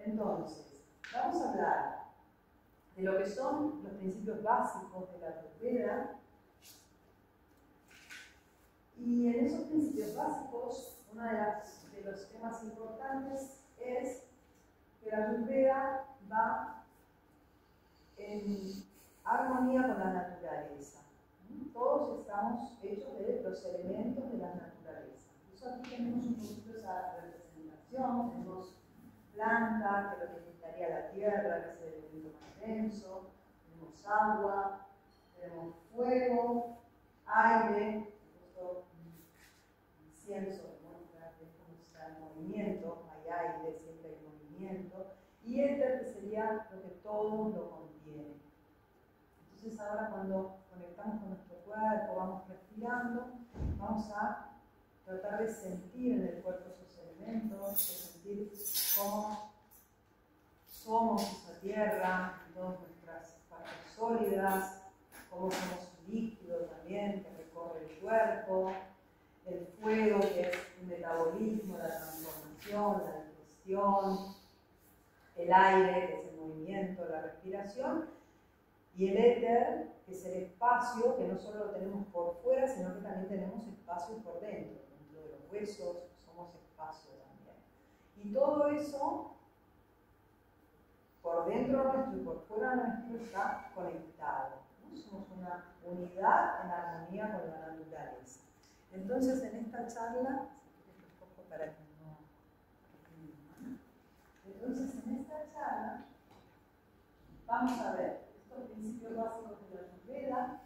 Entonces, vamos a hablar de lo que son los principios básicos de la Ayurveda. Y en esos principios básicos, uno de los temas importantes es que la Ayurveda va en armonía con la naturaleza. Todos estamos hechos de los elementos de la naturaleza. Entonces aquí tenemos un poquito esa representación, tenemos planta, que representaría la tierra, que es el elemento más denso, tenemos agua, tenemos fuego, aire, incienso demuestra que es como está el movimiento, hay aire, siempre hay movimiento, y éter, que sería lo que todo lo contiene. Entonces ahora cuando conectamos con nuestro cuerpo, vamos respirando, vamos a tratar de sentir en el cuerpo esos elementos, de sentir cómo somos esa tierra, todas nuestras partes sólidas, cómo somos líquido también que recorre el cuerpo, el fuego que es el metabolismo, la transformación, la digestión, el aire que es el movimiento, la respiración, y el éter que es el espacio que no solo lo tenemos por fuera, sino que también tenemos espacio por dentro de los huesos, somos espacio también. Y todo eso, por dentro nuestro y por fuera nuestro, está conectado, ¿no? Somos una unidad en armonía con la naturaleza. Entonces, en esta charla, vamos a ver estos principios básicos de la Ayurveda,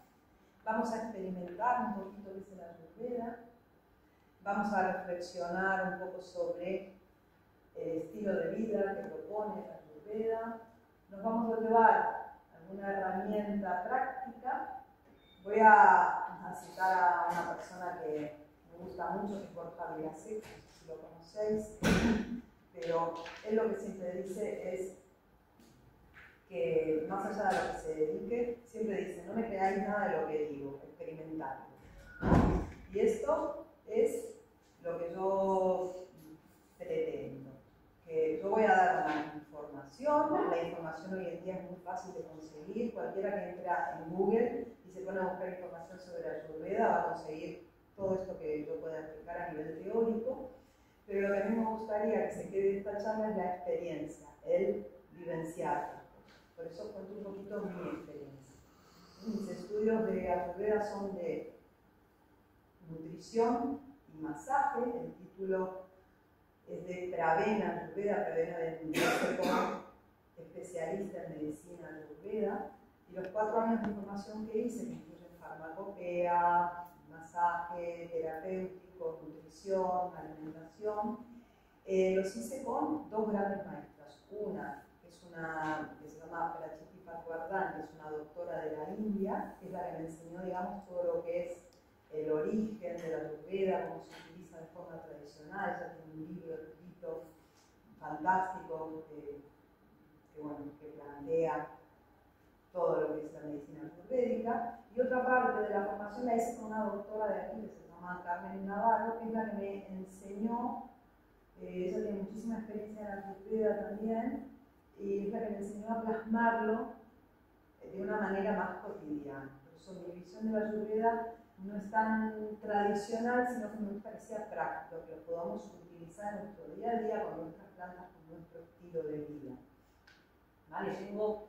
vamos a experimentar un poquito qué es la Ayurveda, vamos a reflexionar un poco sobre el estilo de vida que propone la Ayurveda, nos vamos a llevar alguna herramienta práctica. Voy a citar a una persona que me gusta mucho, que es Borja Vilasek, no sé si lo conocéis, pero él lo que siempre dice es que más allá de lo que se dedique, siempre dice, no me creáis nada de lo que digo, experimentadlo. Y esto es lo que yo pretendo, que yo voy a dar una información, la información hoy en día es muy fácil de conseguir, cualquiera que entra en Google y se pone a buscar información sobre la Ayurveda va a conseguir todo esto que yo pueda explicar a nivel teórico, pero lo que a mí me gustaría que se quede de esta charla es la experiencia, el vivenciar. Por eso cuento un poquito mi experiencia. Mis estudios de Ayurveda son de nutrición y masaje. El título es de Pravena Ayurveda. Pravena de como especialista en medicina Ayurveda. Y los 4 años de formación que hice, que incluyen farmacopea, masaje, terapéutico, nutrición, alimentación, los hice con 2 grandes maestras. Una es una que se llama Prachiti Patwardhan, que es una doctora de la India, que es la que me enseñó, digamos, todo lo que es el origen de la Ayurveda, cómo se utiliza de forma tradicional. Ella tiene un libro escrito fantástico que plantea todo lo que es la medicina ayurvédica. Y otra parte de la formación la hice con una doctora de aquí, que se llama Carmen Navarro, que es la que me enseñó, ella tiene muchísima experiencia en la Ayurveda también, y es la que me enseñó a plasmarlo de una manera más cotidiana. Por eso mi visión de la Ayurveda no es tan tradicional, sino que me gusta que sea práctico, que lo podamos utilizar en nuestro día a día con nuestras plantas, con nuestro estilo de vida. ¿Vale? Tengo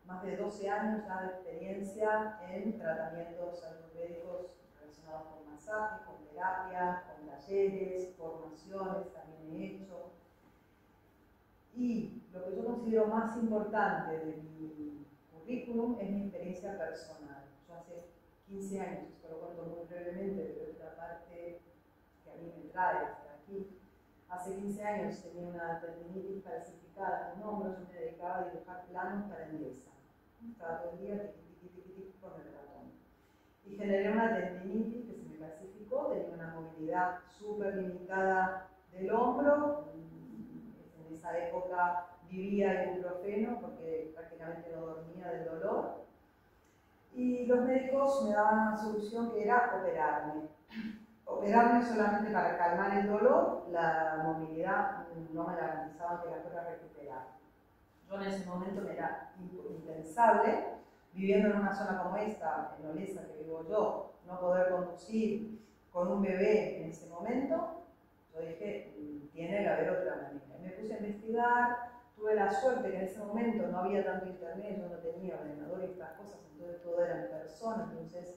más de 12 años ya de experiencia en tratamientos ayurvédicos relacionados con masajes, con terapias, con talleres, formaciones también he hecho. Y lo que yo considero más importante de mi currículum es mi experiencia personal. Yo hace 15 años, esto lo cuento muy brevemente, pero es la parte que a mí me trae hasta aquí. Hace 15 años tenía una tendinitis calcificada en un hombro, yo me dedicaba a dibujar planos para Endesa. Estaba todo el día tiqui con el ratón. Y generé una tendinitis que se me calcificó, tenía una movilidad súper limitada del hombro. En esa época vivía ibuprofeno porque prácticamente no dormía del dolor. Y los médicos me daban una solución que era operarme. operarme solamente para calmar el dolor, la movilidad no me garantizaba que la fuera a recuperar. Yo en ese momento me era impensable, viviendo en una zona como esta, en Olesa, que vivo yo, no poder conducir con un bebé en ese momento. Yo dije, tiene que haber otra manera. Me puse a investigar, tuve la suerte que en ese momento no había tanto internet, yo no tenía ordenador y estas cosas, entonces todo era en persona, entonces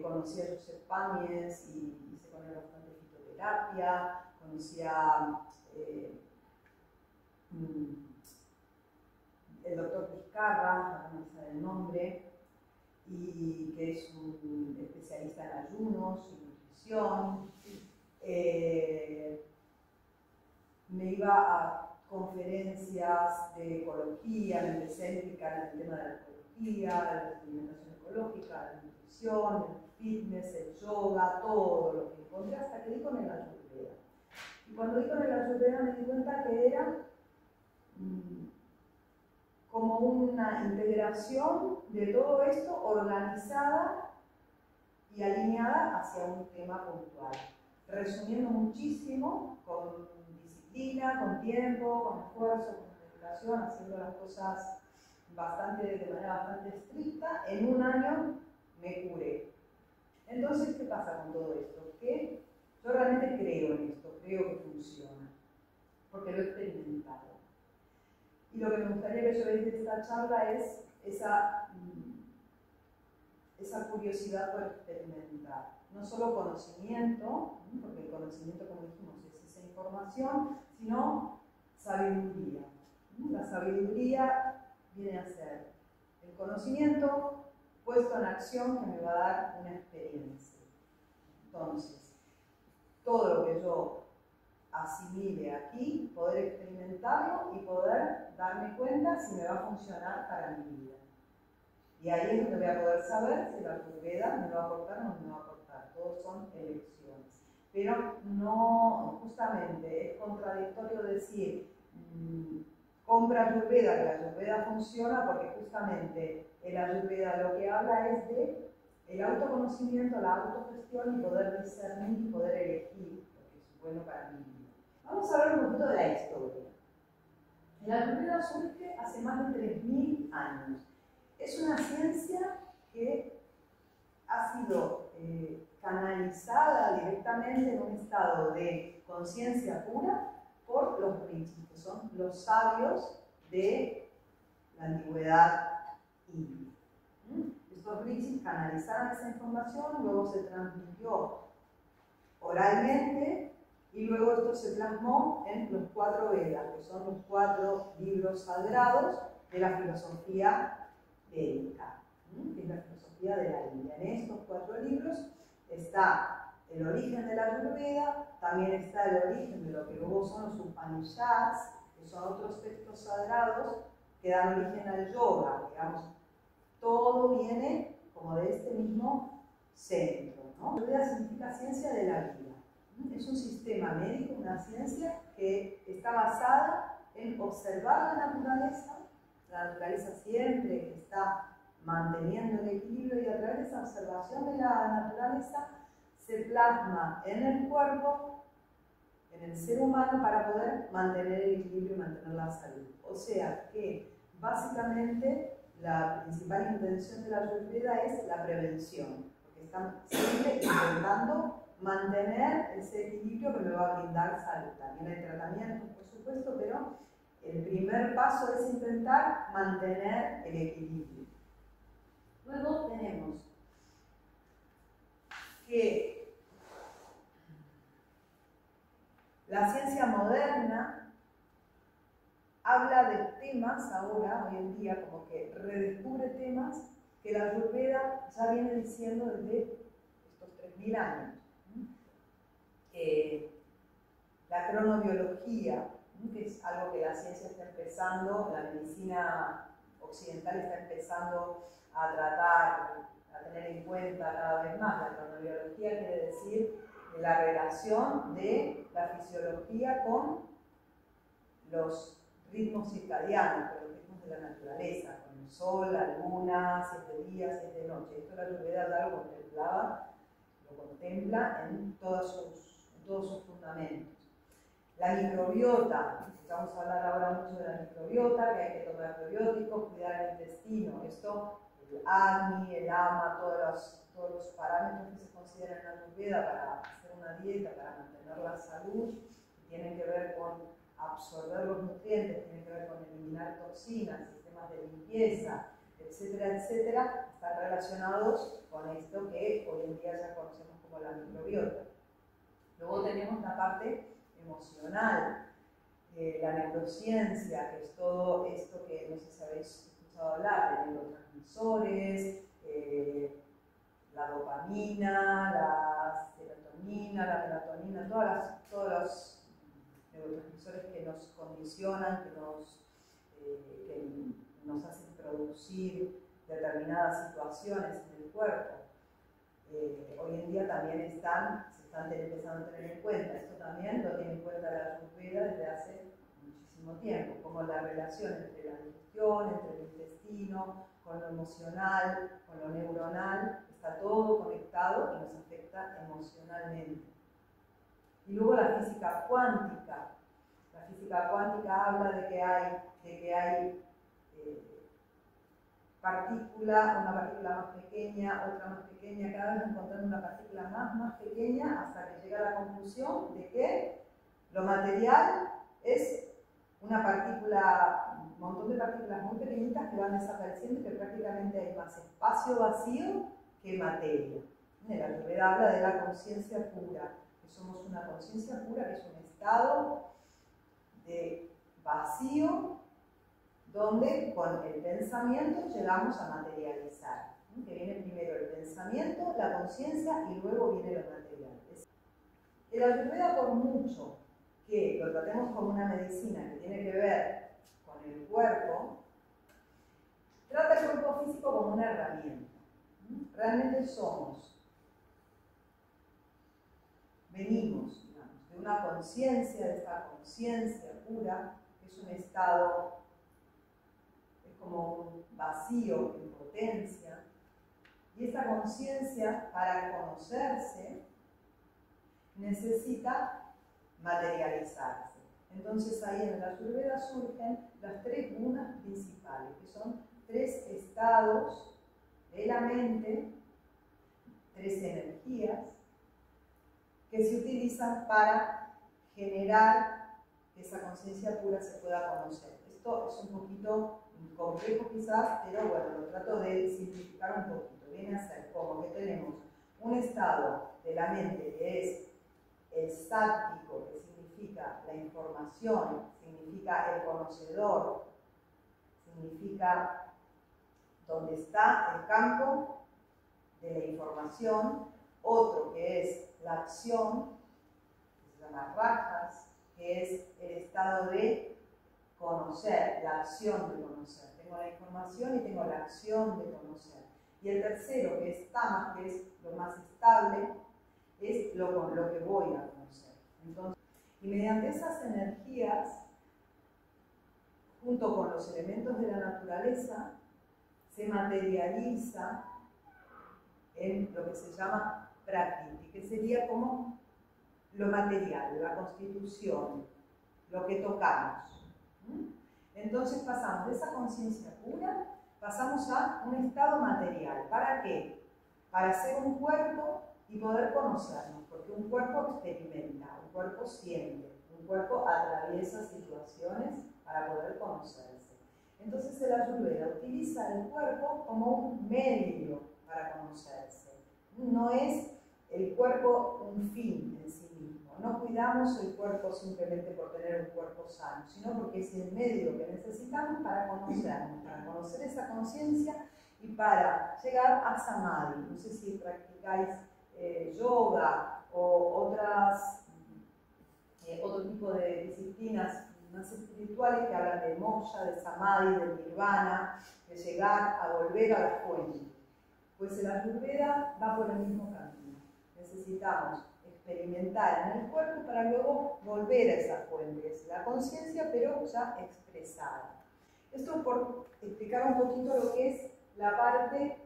conocí a Josep Pàmies y hice con él bastante fitoterapia, conocía el doctor Vizcarra, no me sale el nombre, y que es un especialista en ayunos y nutrición. Me iba a conferencias de ecología, me empecé a explicar el tema de la ecología, la alimentación ecológica, la nutrición, el fitness, el yoga, todo lo que encontré hasta que di con el Ayurveda. Y cuando di con el Ayurveda me di cuenta que era como una integración de todo esto organizada y alineada hacia un tema puntual. Resumiendo muchísimo, con disciplina, con tiempo, con esfuerzo, con dedicación, haciendo las cosas de manera bastante estricta, en un año me curé. Entonces, ¿qué pasa con todo esto? Que yo realmente creo en esto, creo que funciona, porque lo he experimentado. Y lo que me gustaría que yo veáis de esta charla es esa curiosidad por experimentar. No solo conocimiento, porque el conocimiento, como dijimos, es esa información, sino sabiduría. La sabiduría viene a ser el conocimiento puesto en acción que me va a dar una experiencia. Entonces, todo lo que yo asimile aquí, poder experimentarlo y poder darme cuenta si me va a funcionar para mi vida. Y ahí es donde voy a poder saber si la Ayurveda me va a aportar o no me va a aportar. Todos son elecciones. Pero no, justamente, es contradictorio decir compra Ayurveda, que la Ayurveda funciona, porque justamente el Ayurveda lo que habla es de el autoconocimiento, la autogestión y poder discernir y poder elegir lo que es bueno para mi vida. Vamos a hablar un poquito de la historia. El Ayurveda surge hace más de 3000 años. Es una ciencia que ha sido canalizada directamente en un estado de conciencia pura por los rishis, que son los sabios de la antigüedad india. Estos rishis canalizaron esa información, luego se transmitió oralmente y luego esto se plasmó en los 4 Vedas, que son los 4 libros sagrados de la filosofía védica, que es la filosofía de la India. En estos 4 libros está el origen de la Ayurveda, también está el origen de lo que luego son los Upanishads, que son otros textos sagrados que dan origen al yoga. Digamos, todo viene como de este mismo centro, ¿no? Ayurveda significa ciencia de la vida. Es un sistema médico, una ciencia que está basada en observar la naturaleza. La naturaleza siempre está manteniendo el equilibrio y a través de esa observación de la naturaleza se plasma en el cuerpo, en el ser humano, para poder mantener el equilibrio y mantener la salud. O sea que básicamente la principal intención de la Ayurveda es la prevención, porque están siempre intentando mantener ese equilibrio que me va a brindar salud. También hay tratamientos, por supuesto, pero el primer paso es intentar mantener el equilibrio. Luego tenemos que la ciencia moderna habla de temas ahora, hoy en día, como que redescubre temas que la Ayurveda ya viene diciendo desde estos 3000 años. La cronobiología, que es algo que la ciencia está empezando, la medicina occidental está empezando a tratar, a tener en cuenta cada vez más. La cronobiología quiere decir la relación de la fisiología con los ritmos circadianos, con los ritmos de la naturaleza, con el sol, la luna, si es de día, si es de noche. Esto la Ayurveda ya lo contemplaba, lo contempla en todos sus fundamentos. La microbiota, vamos a hablar ahora mucho de la microbiota, que hay que tomar probióticos, cuidar el intestino. Esto, el ADNI, el AMA, todos los parámetros que se consideran en la Ayurveda para hacer una dieta, para mantener la salud, que tienen que ver con absorber los nutrientes, tienen que ver con eliminar toxinas, sistemas de limpieza, etcétera, etcétera, están relacionados con esto que hoy en día ya conocemos como la microbiota. Luego tenemos la parte emocional, la neurociencia, que es todo esto que no sé si habéis escuchado hablar de neurotransmisores, la dopamina, la serotonina, la melatonina, todos los neurotransmisores que nos condicionan, que nos hacen producir determinadas situaciones en el cuerpo. Hoy en día también se están empezando a tener en cuenta. Esto también lo tiene en cuenta la Ayurveda desde hace muchísimo tiempo, como la relación entre la digestión, entre el intestino, con lo emocional, con lo neuronal, está todo conectado y nos afecta emocionalmente. Y luego la física cuántica. La física cuántica habla de que hay una partícula más pequeña, otra más pequeña, cada vez encontrando una partícula más pequeña hasta que llega a la conclusión de que lo material es una partícula, un montón de partículas muy pequeñitas que van desapareciendo y que prácticamente hay más espacio vacío que materia. La Ayurveda habla de la conciencia pura, que somos una conciencia pura, que es un estado de vacío donde con el pensamiento llegamos a materializar, que viene primero el pensamiento, la conciencia y luego viene lo material. El Ayurveda, por mucho que lo tratemos como una medicina que tiene que ver con el cuerpo, trata el cuerpo físico como una herramienta. Realmente venimos, digamos, de una conciencia, de esta conciencia pura, que es un estado como un vacío en potencia, y esta conciencia, para conocerse, necesita materializarse. Entonces ahí en la Ayurveda surgen las tres gunas principales, que son tres estados de la mente, tres energías, que se utilizan para generar que esa conciencia pura se pueda conocer. Esto es un poquito complejo quizás, pero bueno, lo trato de simplificar un poquito. Viene a ser como que tenemos un estado de la mente que es el sáttvico, que significa la información, significa el conocedor, significa donde está el campo de la información. Otro que es la acción, que se llama rajas, que es el estado de conocer, la acción de conocer. Tengo la información y tengo la acción de conocer. Y el tercero, que es tamas, que es lo más estable, es lo que voy a conocer. Entonces, y mediante esas energías, junto con los elementos de la naturaleza, se materializa en lo que se llama prakriti, que sería como lo material, la constitución, lo que tocamos. Entonces pasamos de esa conciencia pura, pasamos a un estado material. ¿Para qué? Para ser un cuerpo y poder conocernos, porque un cuerpo experimenta, un cuerpo siente, un cuerpo atraviesa situaciones para poder conocerse. Entonces el Ayurveda utiliza el cuerpo como un medio para conocerse. No es el cuerpo un fin en sí mismo. No cuidamos el cuerpo simplemente por tener un cuerpo sano, sino porque es el medio que necesitamos para conocernos, para conocer esa conciencia y para llegar a Samadhi. No sé si practicáis yoga o otro tipo de disciplinas más espirituales que hablan de moksha, de samadhi, de nirvana, de llegar a volver a la fuente. Pues el Ayurveda va por el mismo camino. Necesitamos experimentar en el cuerpo para luego volver a esa fuente, es la conciencia, pero ya expresada. Esto por explicar un poquito lo que es la parte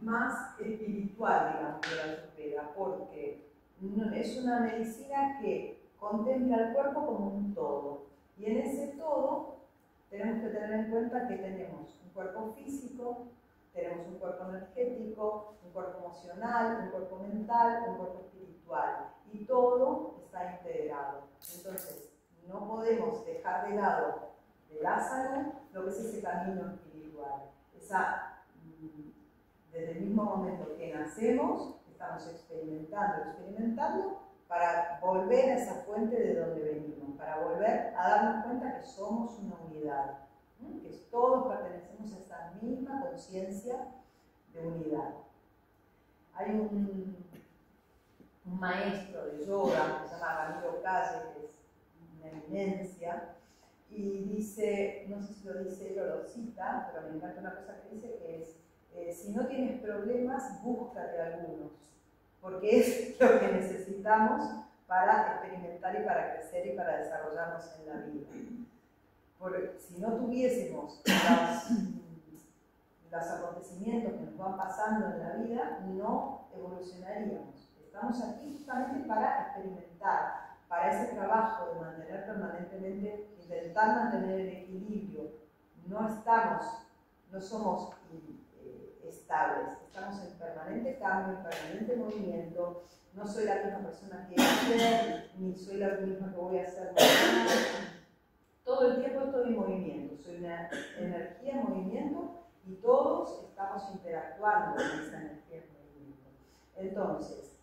más espiritual, digamos, de la Ayurveda, porque es una medicina que contempla el cuerpo como un todo. Y en ese todo tenemos que tener en cuenta que tenemos un cuerpo físico, tenemos un cuerpo energético, un cuerpo emocional, un cuerpo mental, un cuerpo espiritual. Y todo está integrado. Entonces, no podemos dejar de lado de la salud lo que es ese camino espiritual. Desde el mismo momento que nacemos, estamos experimentando para volver a esa fuente de donde venimos, para volver a darnos cuenta que somos una unidad, que todos pertenecemos a esa misma conciencia de unidad. Hay un maestro de yoga que se llama Ramiro Calle, que es una eminencia, y dice, no sé si lo dice él o lo cita, pero me encanta una cosa que dice, que es si no tienes problemas, búscate algunos, porque es lo que necesitamos para experimentar y para crecer y para desarrollarnos en la vida. Porque si no tuviésemos los acontecimientos que nos van pasando en la vida, no evolucionaríamos. Estamos aquí justamente para experimentar, para ese trabajo de mantener permanentemente, intentar mantener el equilibrio. No somos estables, estamos en permanente cambio, en permanente movimiento. No soy la misma persona que ayer, ni soy la misma que voy a ser mañana. Todo el tiempo estoy en movimiento, soy una energía en movimiento y todos estamos interactuando con esa energía en movimiento. Entonces,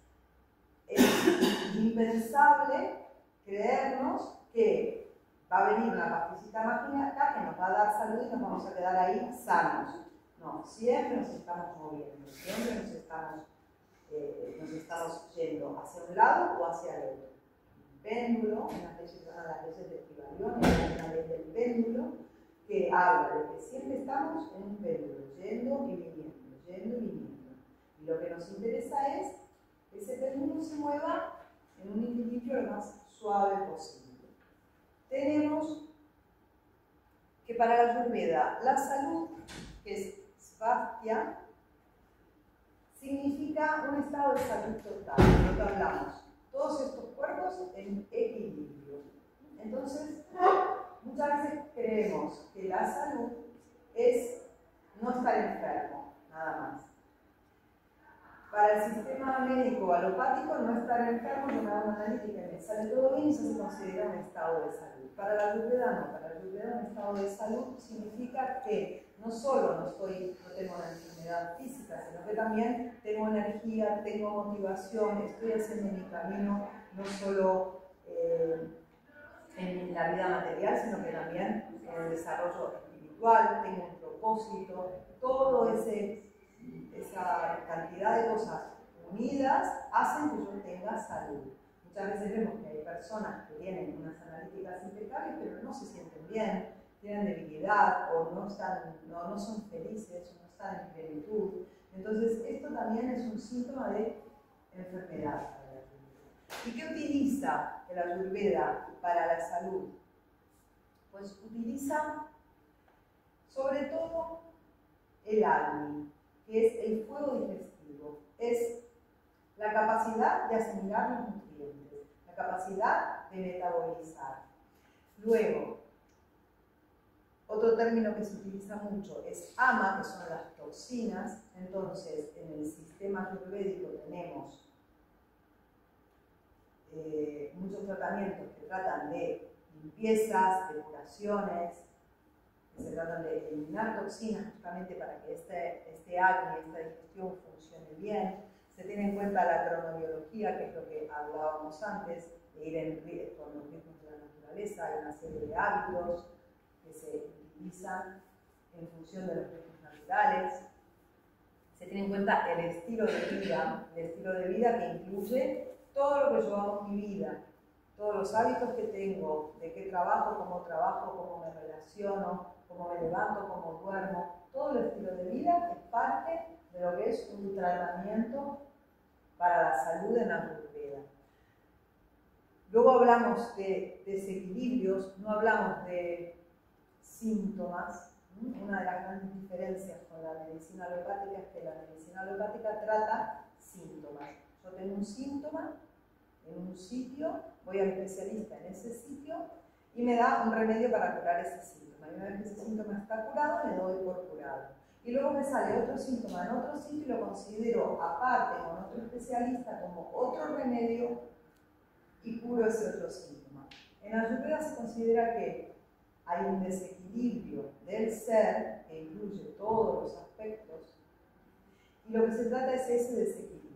es impensable creernos que va a venir una pastillita mágica que nos va a dar salud y nos vamos a quedar ahí sanos. No, siempre nos estamos moviendo, siempre nos estamos yendo hacia un lado o hacia el otro. Péndulo, en las leyes de Kybalión, hay una ley del péndulo que habla de que siempre estamos en un péndulo, yendo y viniendo, yendo y viniendo. Y lo que nos interesa es que ese péndulo se mueva en un equilibrio lo más suave posible. Tenemos que para la Ayurveda, la salud, que es Svasthya, significa un estado de salud total, de lo que hablamos. Todos estos cuerpos en equilibrio. Entonces, muchas veces creemos que la salud es no estar enfermo, nada más. Para el sistema médico alopático, no estar enfermo, yo me hago una analítica y me sale todo bien y eso se considera un estado de salud. Para la Ayurveda no, para la Ayurveda un estado de salud significa que no solo no tengo una enfermedad física, sino que también tengo energía, tengo motivación, estoy haciendo mi camino no solo en la vida material, sino que también en el desarrollo espiritual, tengo un propósito, todo esa cantidad de cosas unidas hacen que yo tenga salud. Muchas veces vemos que hay personas que tienen unas analíticas impecables, pero no se sienten bien, tienen debilidad o no son felices o no están en plenitud. Entonces, esto también es un síntoma de enfermedad. ¿Y qué utiliza el Ayurveda para la salud? Pues utiliza sobre todo el Agni, que es el fuego digestivo, es la capacidad de asimilar los nutrientes, la capacidad de metabolizar. Luego, otro término que se utiliza mucho es ama, que son las toxinas. Entonces, en el sistema ayurvédico tenemos muchos tratamientos que tratan de limpiezas, depuraciones, que se tratan de eliminar toxinas justamente para que este acné, esta digestión funcione bien. Se tiene en cuenta la cronobiología, que es lo que hablábamos antes, de ir con los ritmos de la naturaleza. Hay una serie de hábitos que se utilizan en función de los ritmos naturales. Se tiene en cuenta el estilo de vida que incluye todo lo que yo hago en mi vida, todos los hábitos que tengo, de qué trabajo, cómo me relaciono, cómo me levanto, cómo duermo. Todo el estilo de vida es parte de lo que es un tratamiento para la salud en la Ayurveda. Luego hablamos de desequilibrios, no hablamos de síntomas, Una de las grandes diferencias con la medicina alopática es que la medicina alopática trata síntomas. Yo tengo un síntoma en un sitio, voy al especialista en ese sitio y me da un remedio para curar ese síntoma. Y una vez que ese síntoma está curado, me doy por curado. Y luego me sale otro síntoma en otro sitio y lo considero aparte con otro especialista como otro remedio y curo ese otro síntoma. En Ayurveda se considera que hay un desequilibrio del ser que incluye todos los aspectos y lo que se trata es ese desequilibrio,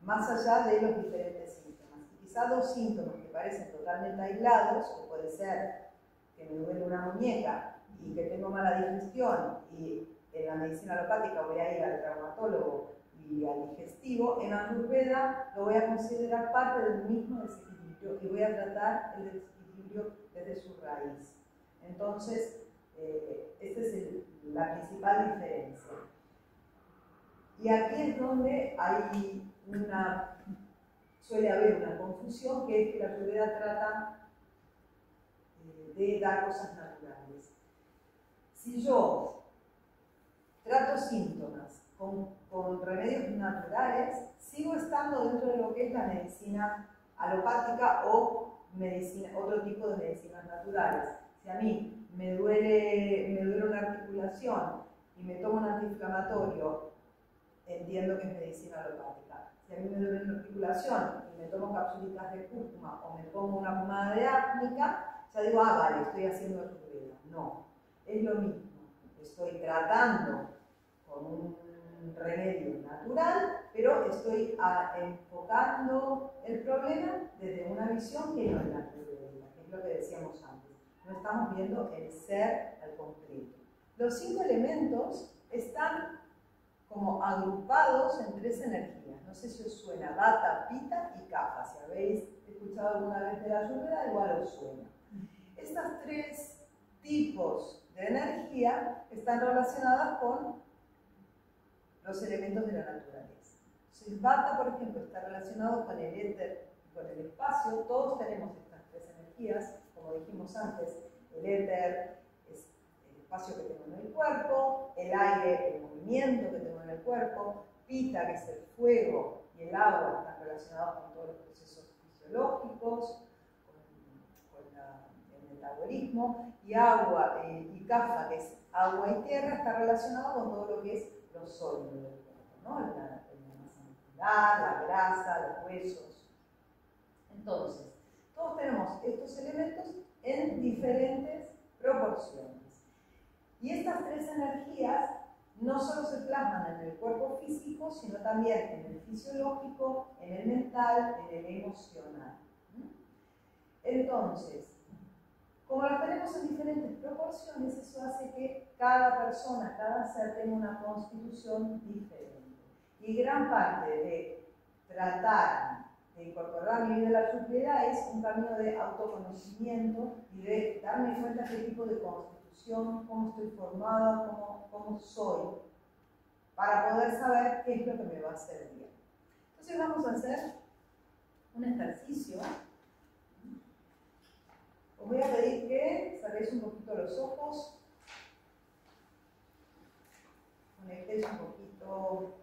más allá de los diferentes síntomas. Y quizá dos síntomas que parecen totalmente aislados, que puede ser que me duele una muñeca y que tengo mala digestión y en la medicina alopática voy a ir al traumatólogo y al digestivo, en Ayurveda lo voy a considerar parte del mismo desequilibrio y voy a tratar el desequilibrio desde su raíz. Entonces, esta es la principal diferencia. Y aquí es donde suele haber una confusión, que es que la Ayurveda trata de dar cosas naturales. Si yo trato síntomas con remedios naturales, sigo estando dentro de lo que es la medicina alopática o otro tipo de medicinas naturales. Si a mí me duele una articulación y me tomo un antiinflamatorio, entiendo que es medicina alopática. Si a mí me duele una articulación y me tomo capsulitas de cúrcuma o me pongo una pomada de árnica, ya digo, vale, estoy haciendo Ayurveda. No, es lo mismo. Estoy tratando con un remedio natural, pero estoy enfocando el problema desde una visión que no es la ayurvédica, que es lo que decíamos antes. No estamos viendo el ser al concreto. Los 5 elementos están como agrupados en 3 energías. No sé si os suena: Vata, Pitta y Kapha. Si habéis escuchado alguna vez de la Ayurveda, igual os suena. Estas 3 tipos de energía están relacionadas con los elementos de la naturaleza. Entonces, Vata, por ejemplo, está relacionado con el éter y con el espacio. Todos tenemos estas 3 energías, como dijimos antes. El éter es el espacio que tengo en el cuerpo, el aire, el movimiento que tengo en el cuerpo, Pitta, que es el fuego, y el agua están relacionados con todos los procesos fisiológicos, con el metabolismo, y Kapha, que es agua y tierra, está relacionado con todo lo que es los sólidos del cuerpo, ¿no? La masa muscular, la grasa, los huesos. Entonces, todos tenemos estos elementos en diferentes proporciones. Y estas 3 energías no solo se plasman en el cuerpo físico, sino también en el fisiológico, en el mental, en el emocional. Entonces, como las tenemos en diferentes proporciones, eso hace que cada persona, cada ser tenga una constitución diferente. Y gran parte de tratar de incorporar mi vida a la Ayurveda es un camino de autoconocimiento y de darme cuenta qué tipo de constitución, cómo estoy formada, cómo soy, para poder saber qué es lo que me va a hacer bien. Entonces vamos a hacer un ejercicio. Os voy a pedir que cerréis un poquito los ojos, conectéis un poquito